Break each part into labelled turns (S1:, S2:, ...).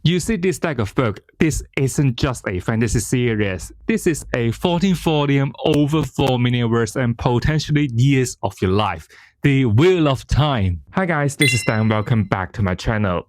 S1: You see this stack of books, this isn't just a fantasy series. This is a 14 volume, over 4 million words and potentially years of your life. The Wheel of Time. Hi guys, this is Dan. Welcome back to my channel.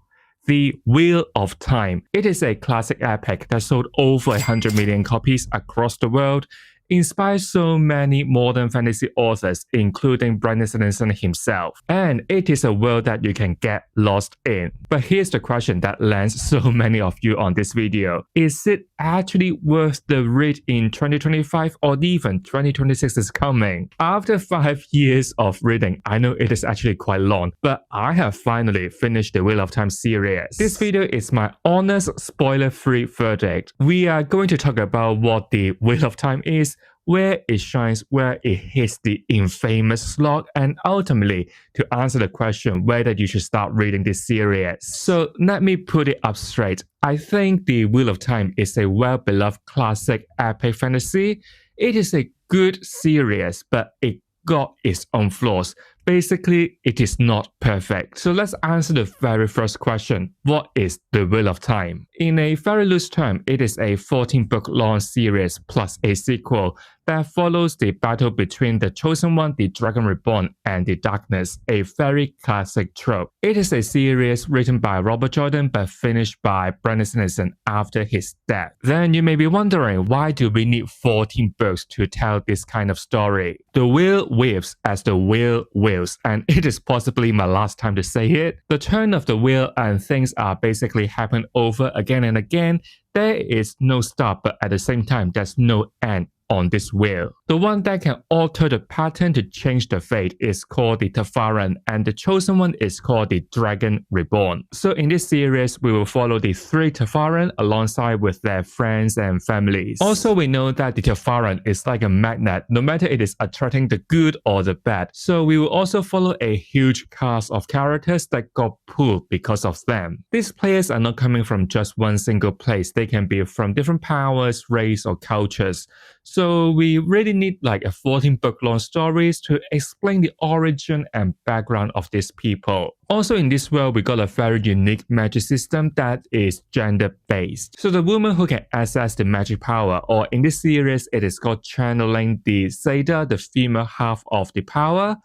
S1: The Wheel of Time. It is a classic epic that sold over 100 million copies across the world, inspired so many modern fantasy authors, including Brandon Sanderson himself. And it is a world that you can get lost in. But here's the question that lands so many of you on this video. Is it actually worth the read in 2025 or even 2026 is coming? After 5 years of reading, I know it is actually quite long, but I have finally finished the Wheel of Time series. This video is my honest, spoiler-free verdict. We are going to talk about what the Wheel of Time is, where it shines, where it hits the infamous slog, and ultimately to answer the question whether you should start reading this series. So let me put it up straight. I think the Wheel of Time is a well-beloved classic epic fantasy. It is a good series, but it got its own flaws. Basically, it is not perfect. So let's answer the very first question. What is the Wheel of Time? In a very loose term, it is a 14-book long series plus a sequel that follows the battle between the Chosen One, the Dragon Reborn, and the Darkness, a very classic trope. It is a series written by Robert Jordan but finished by Brandon Sanderson after his death. Then you may be wondering, why do we need 14 books to tell this kind of story? The wheel weaves as the wheel wheels, and it is possibly my last time to say it. The turn of the wheel and things are basically happen over again and again. There is no stop, but at the same time, there's no end on this wheel. The one that can alter the pattern to change the fate is called the Tepharan, and the Chosen One is called the Dragon Reborn. So in this series, we will follow the 3 Tepharan alongside with their friends and families. Also, we know that the Tepharan is like a magnet, no matter it is attracting the good or the bad. So we will also follow a huge cast of characters that got pulled because of them. These players are not coming from just one single place. They can be from different powers, race, or cultures. So we really need like a 14-book long stories to explain the origin and background of these people. Also in this world, we got a very unique magic system that is gender-based. So the woman who can access the magic power, or in this series, it is called channeling the Seda, the female half of the power.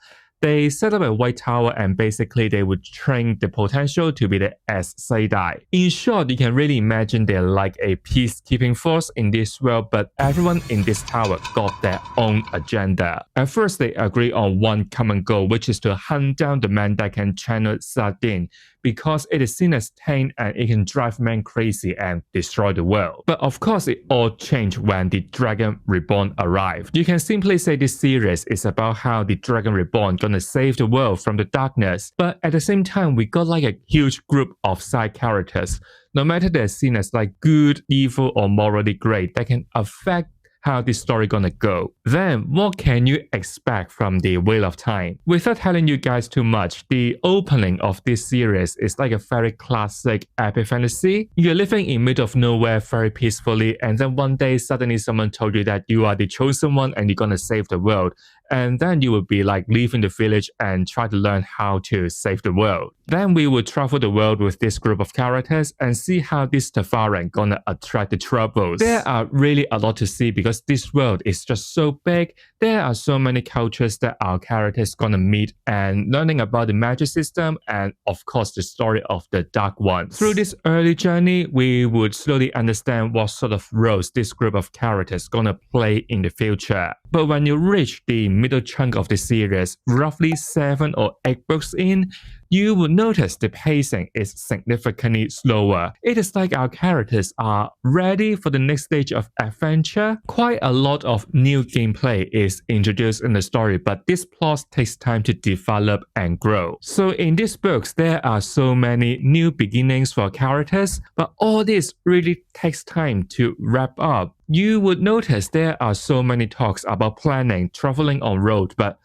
S1: They set up a white tower and basically they would train the potential to be the Aes Sedai. In short, you can really imagine they're like a peacekeeping force in this world, but everyone in this tower got their own agenda. At first, they agree on one common goal, which is to hunt down the man that can channel Sardin, because it is seen as tame and it can drive men crazy and destroy the world. But of course, it all changed when the Dragon Reborn arrived. You can simply say this series is about how the Dragon Reborn gonna save the world from the darkness, but at the same time, we got like a huge group of side characters. No matter they're seen as like good, evil, or morally great, they can affect how this story gonna go. Then, what can you expect from the Wheel of Time? Without telling you guys too much, the opening of this series is like a very classic epic fantasy. You're living in middle of nowhere very peacefully, and then one day suddenly someone told you that you are the Chosen One and you're gonna save the world. And then you would be like leaving the village and try to learn how to save the world. Then we would travel the world with this group of characters and see how this Tepharan gonna attract the troubles. There are really a lot to see because this world is just so big. There are so many cultures that our characters gonna meet and learning about the magic system and of course the story of the Dark Ones. Through this early journey, we would slowly understand what sort of roles this group of characters gonna play in the future. But when you reach the middle chunk of the series, roughly 7 or 8 books in, you will notice the pacing is significantly slower. It is like our characters are ready for the next stage of adventure. Quite a lot of new gameplay is introduced in the story, but this plot takes time to develop and grow. So in these books, there are so many new beginnings for characters, but all this really takes time to wrap up. You would notice there are so many talks about planning, traveling on road, but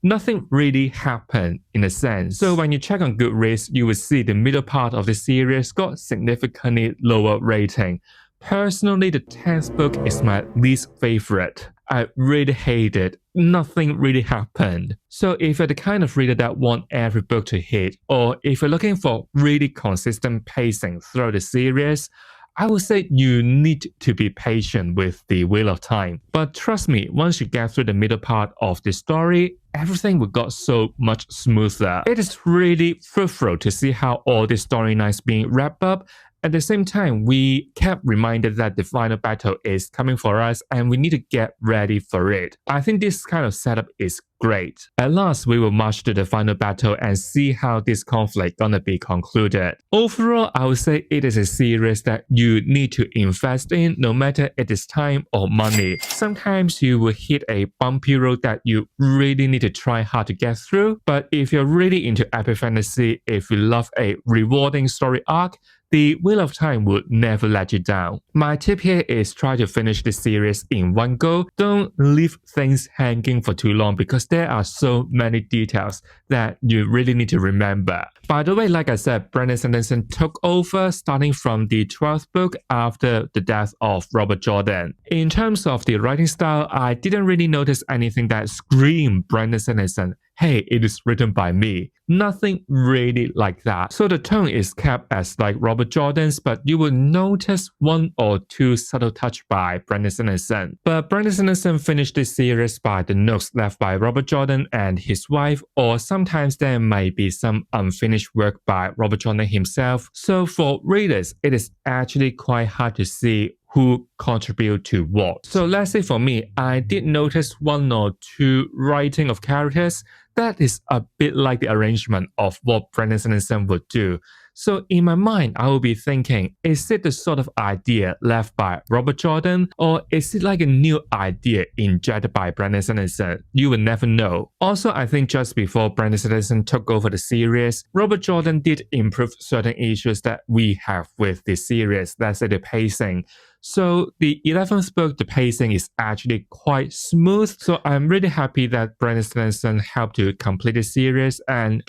S1: nothing really happened in a sense. So when you check on Goodreads, you will see the middle part of the series got significantly lower rating. Personally, the 10th book is my least favorite. I really hate it. Nothing really happened. So if you're the kind of reader that want every book to hit, or if you're looking for really consistent pacing throughout the series, I would say you need to be patient with the Wheel of Time. But trust me, once you get through the middle part of the story, everything will go so much smoother. It is really fruitful to see how all the storylines being wrapped up. At the same time, we kept reminded that the final battle is coming for us and we need to get ready for it. I think this kind of setup is great. At last, we will march to the final battle and see how this conflict gonna be concluded. Overall, I would say it is a series that you need to invest in no matter it is time or money. Sometimes you will hit a bumpy road that you really need to try hard to get through, but if you're really into epic fantasy, if you love a rewarding story arc, the Wheel of Time would never let you down. My tip here is try to finish the series in one go. Don't leave things hanging for too long because there are so many details that you really need to remember. By the way, like I said, Brandon Sanderson took over starting from the 12th book after the death of Robert Jordan. In terms of the writing style, I didn't really notice anything that screamed Brandon Sanderson. Hey, it is written by me. Nothing really like that. So the tone is kept as like Robert Jordan's, but you will notice one or two subtle touch by Brandon Sanderson. But Brandon Sanderson finished this series by the notes left by Robert Jordan and his wife, or sometimes there might be some unfinished work by Robert Jordan himself. So for readers, it is actually quite hard to see who contribute to what. So let's say for me, I did notice one or two writing of characters that is a bit like the arrangement of what Brandon Sanderson would do. So in my mind, I will be thinking, is it the sort of idea left by Robert Jordan, or is it like a new idea injected by Brandon Sanderson? You will never know. Also, I think just before Brandon Sanderson took over the series, Robert Jordan did improve certain issues that we have with the series, let's say the pacing. So the 11th book, the pacing is actually quite smooth. So I'm really happy that Brandon Sanderson helped to complete the series, and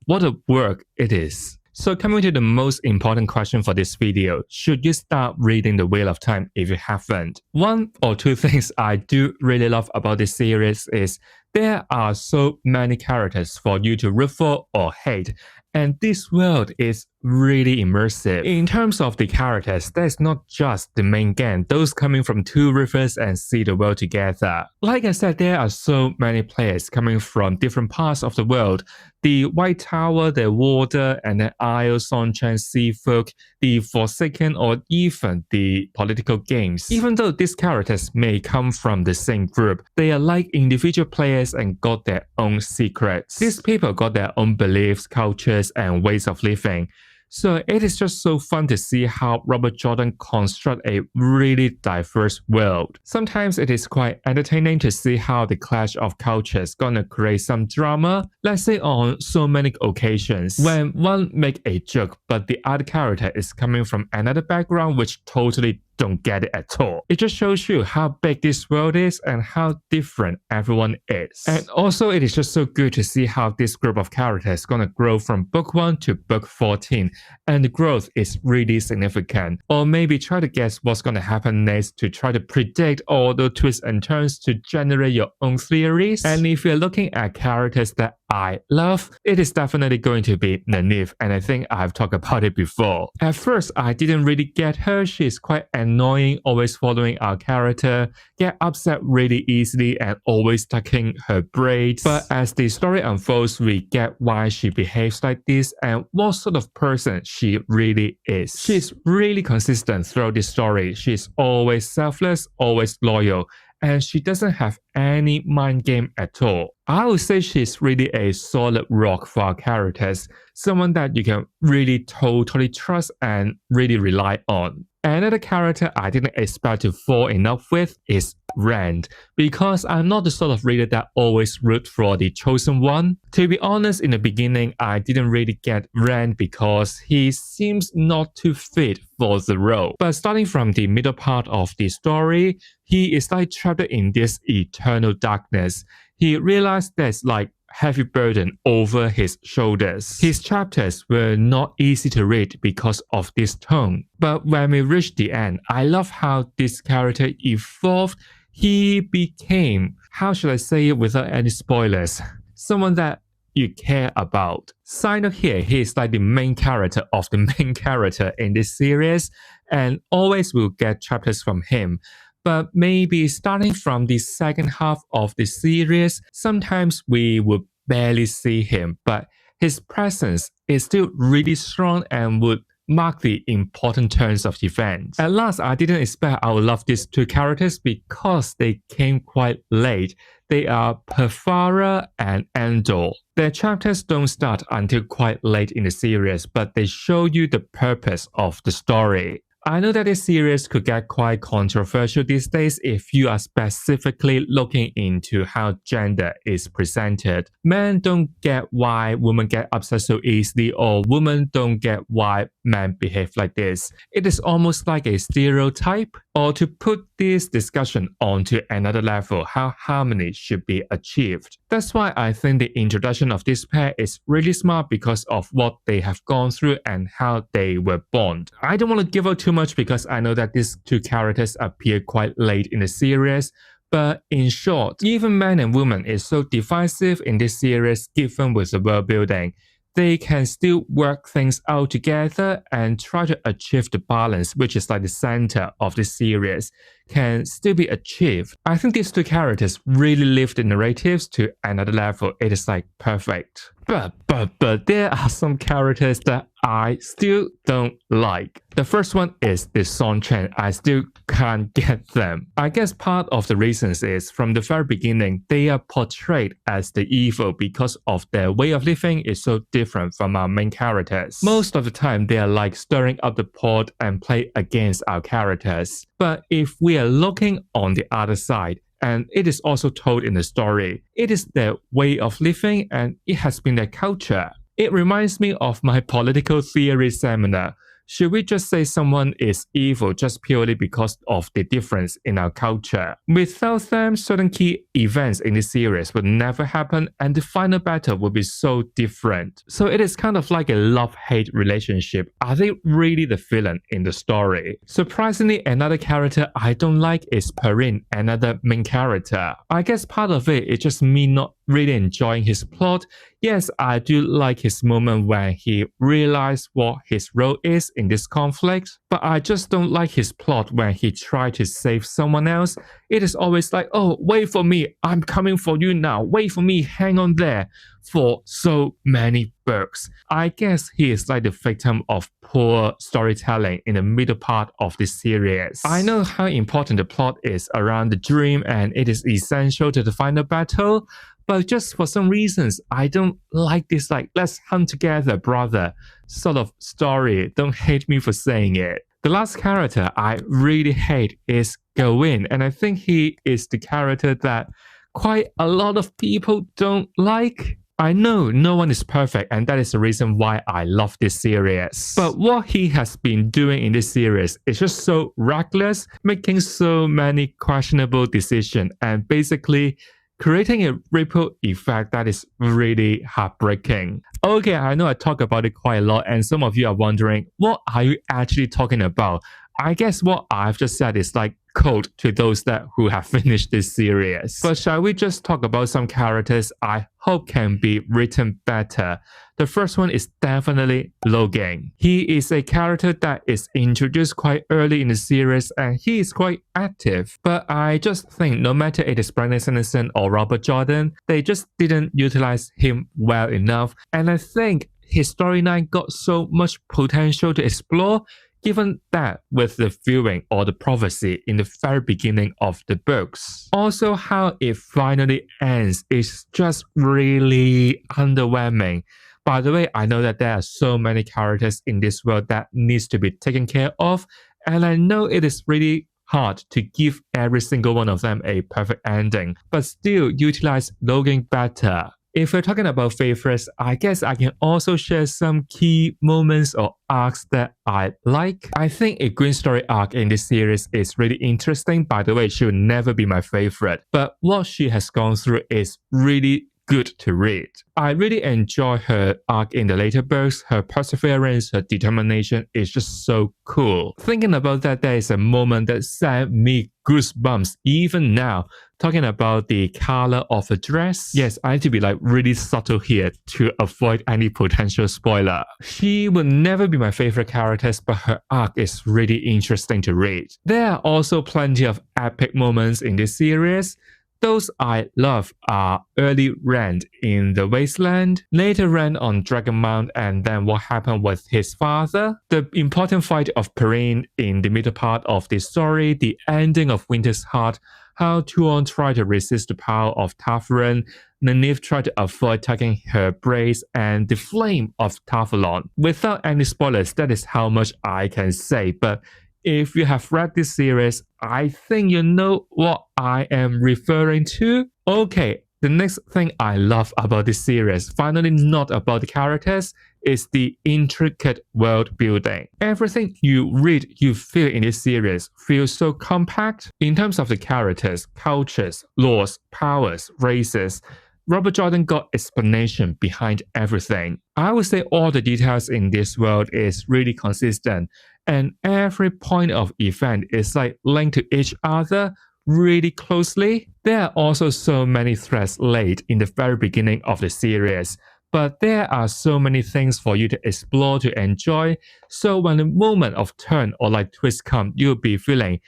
S1: what a work it is. So coming to the most important question for this video, should you start reading The Wheel of Time if you haven't? One or two things I do really love about this series is there are so many characters for you to root for or hate, and this world is really immersive. In terms of the characters, there's not just the main gang, those coming from two rivers and see the world together. Like I said, there are so many players coming from different parts of the world. The White Tower, the Warder, and the Isle, Sonchan, Seafolk, the Forsaken, or even the political games. Even though these characters may come from the same group, they are like individual players and got their own secrets. These people got their own beliefs, cultures, and ways of living. So it is just so fun to see how Robert Jordan construct a really diverse world. Sometimes it is quite entertaining to see how the clash of cultures gonna create some drama. Let's say on so many occasions, when one make a joke but the other character is coming from another background which totally don't get it at all. It just shows you how big this world is and how different everyone is. And also it is just so good to see how this group of characters is gonna grow from book 1 to book 14, and the growth is really significant. Or maybe try to guess what's gonna happen next to try to predict all the twists and turns to generate your own theories. And if you're looking at characters that I love, it is definitely going to be Nynaeve, and I think I've talked about it before. At first, I didn't really get her. She's quite annoying, always following our character, get upset really easily, and always tucking her braids. But as the story unfolds, we get why she behaves like this and what sort of person she really is. She's really consistent throughout the story. She's always selfless, always loyal, and she doesn't have any mind game at all. I would say she's really a solid rock for our characters, someone that you can really totally trust and really rely on. Another character I didn't expect to fall in love with is Rand, because I'm not the sort of reader that always root for the chosen one. To be honest, in the beginning, I didn't really get Rand because he seems not too fit for the role. But starting from the middle part of the story, he is like trapped in this eternal darkness. He realized there's like heavy burden over his shoulders. His chapters were not easy to read because of this tone. But when we reach the end, I love how this character evolved. he became, how should I say it without any spoilers, someone that you care about. Side note here, he is like the main character of the main character in this series, and always will get chapters from him. But maybe starting from the second half of the series, sometimes we would barely see him, but his presence is still really strong and would mark the important turns of events. At last, I didn't expect I would love these two characters because they came quite late. They are Perfara and Endor. Their chapters don't start until quite late in the series, but they show you the purpose of the story. I know that this series could get quite controversial these days if you are specifically looking into how gender is presented. Men don't get why women get upset so easily, or women don't get why men behave like this. It is almost like a stereotype, or to put this discussion onto another level, how harmony should be achieved. That's why I think the introduction of this pair is really smart because of what they have gone through and how they were born. I don't want to give out too much because I know that these two characters appear quite late in the series, but in short, even man and woman is so divisive in this series given with the world building. They can still work things out together and try to achieve the balance, which is like the center of the series, can still be achieved. I think these two characters really lift the narratives to another level. It is like perfect. But there are some characters that I still don't like. The first one is the Song Chen. I still can't get them. I guess part of the reasons is from the very beginning, they are portrayed as the evil because of their way of living is so different from our main characters. Most of the time, they are like stirring up the pot and play against our characters. But if we are looking on the other side, and it is also told in the story, it is their way of living and it has been their culture. It reminds me of my political theory seminar. Should we just say someone is evil just purely because of the difference in our culture? Without them, certain key events in the series would never happen and the final battle would be so different. So it is kind of like a love-hate relationship. Are they really the villain in the story? Surprisingly, another character I don't like is Perrin, another main character. I guess part of it is just me not really enjoying his plot. Yes, I do like his moment when he realized what his role is in this conflict, but I just don't like his plot when he tried to save someone else. It is always like, oh, wait for me, I'm coming for you now, wait for me, hang on there, for so many books. I guess he is like the victim of poor storytelling in the middle part of the series. I know how important the plot is around the dream and it is essential to the final battle, but just for some reasons, I don't like this like, let's hunt together, brother, sort of story. Don't hate me for saying it. The last character I really hate is Gawain, and I think he is the character that quite a lot of people don't like. I know no one is perfect, and that is the reason why I love this series. But what he has been doing in this series is just so reckless, making so many questionable decisions, and basically creating a ripple effect that is really heartbreaking. Okay, I know I talk about it quite a lot and some of you are wondering, what are you actually talking about? I guess what I've just said is like code to those who have finished this series. But shall we just talk about some characters I hope can be written better? The first one is definitely Logan. He is a character that is introduced quite early in the series and he is quite active. But I just think no matter it is Brandon Sanderson or Robert Jordan, they just didn't utilize him well enough. And I think his storyline got so much potential to explore, given that with the viewing or the prophecy in the very beginning of the books. Also, how it finally ends is just really underwhelming. By the way, I know that there are so many characters in this world that needs to be taken care of, and I know it is really hard to give every single one of them a perfect ending, but still utilize Logan better. If we're talking about favorites, I guess I can also share some key moments or arcs that I like. I think a Green story arc in this series is really interesting. By the way, she will never be my favorite, but what she has gone through is really good to read. I really enjoy her arc in the later books. Her perseverance, her determination is just so cool. Thinking about that, there is a moment that sent me goosebumps even now. Talking about the color of the dress. Yes, I need to be like really subtle here to avoid any potential spoiler. She will never be my favorite characters, but her arc is really interesting to read. There are also plenty of epic moments in this series. Those I love are early Rand in the Wasteland, later Rand on Dragon Mount, and then what happened with his father, the important fight of Perrine in the middle part of the story, the ending of Winter's Heart, how Tuon tried to resist the power of Tavern, Nynaeve tried to avoid taking her braids, and the flame of Tarvalon. Without any spoilers, that is how much I can say, but if you have read this series, I think you know what I am referring to. Okay, the next thing I love about this series, finally not about the characters, is the intricate world building. Everything you read, you feel in this series feels so compact. In terms of the characters, cultures, laws, powers, races, Robert Jordan got explanation behind everything. I would say all the details in this world is really consistent, and every point of event is like linked to each other really closely. There are also so many threads laid in the very beginning of the series, but there are so many things for you to explore to enjoy. So when the moment of turn or like twist come, you'll be feeling,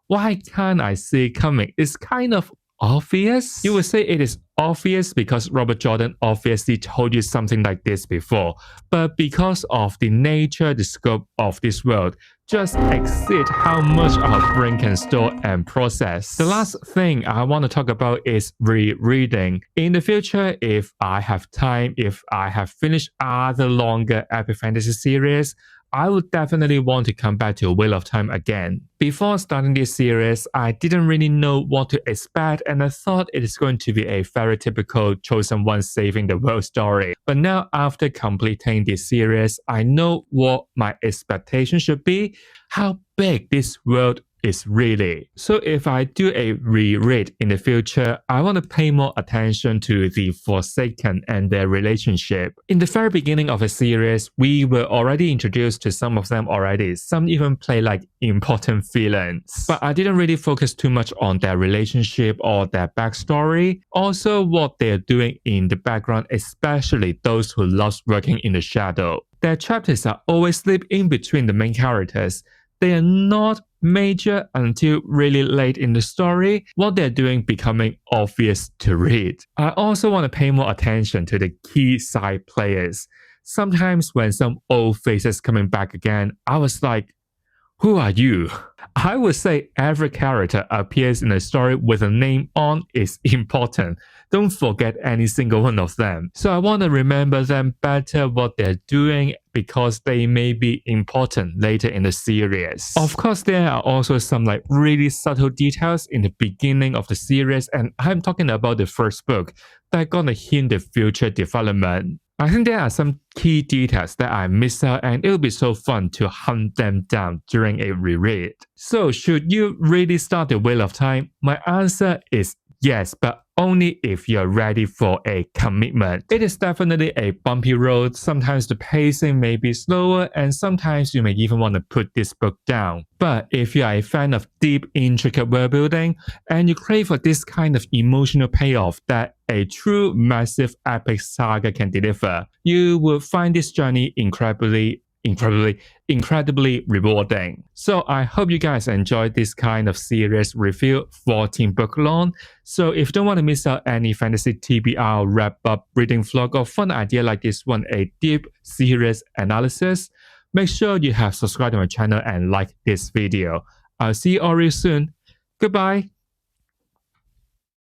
S1: why can't I see it coming? It's kind of obvious. You would say it is obvious because Robert Jordan obviously told you something like this before, but because of the nature, the scope of this world just exceed how much our brain can store and process. The last thing I want to talk about is rereading. In the future, if I have time, if I have finished other longer epic fantasy series, I would definitely want to come back to Wheel of Time again. Before starting this series, I didn't really know what to expect, and I thought it is going to be a very typical Chosen One saving the world story. But now, after completing this series, I know what my expectation should be, how big this world is really. So if I do a reread in the future, I want to pay more attention to the Forsaken and their relationship. In the very beginning of a series, we were already introduced to some of them already. Some even play like important villains. But I didn't really focus too much on their relationship or their backstory. Also what they're doing in the background, especially those who love working in the shadow. Their chapters are always slipped in between the main characters. They are not major until really late in the story, what they're doing becoming obvious to read. I also want to pay more attention to the key side players. Sometimes when some old faces coming back again, I was like, who are you? I would say every character appears in a story with a name on is important. Don't forget any single one of them. So I want to remember them better what they're doing because they may be important later in the series. Of course, there are also some like really subtle details in the beginning of the series, and I'm talking about the first book that are gonna hint the future development. I think there are some key details that I missed out, and it will be so fun to hunt them down during a reread. So should you really start the Wheel of Time? My answer is yes, but only if you're ready for a commitment. It is definitely a bumpy road. Sometimes the pacing may be slower, and sometimes you may even want to put this book down. But if you are a fan of deep, intricate world building, and you crave for this kind of emotional payoff that a true massive epic saga can deliver, you will find this journey incredibly rewarding. So I hope you guys enjoyed this kind of series review, 14 book long. So if you don't want to miss out any fantasy TBR wrap up reading vlog or fun idea like this one, a deep serious analysis, make sure you have subscribed to my channel and like this video. I'll see you all real soon. Goodbye.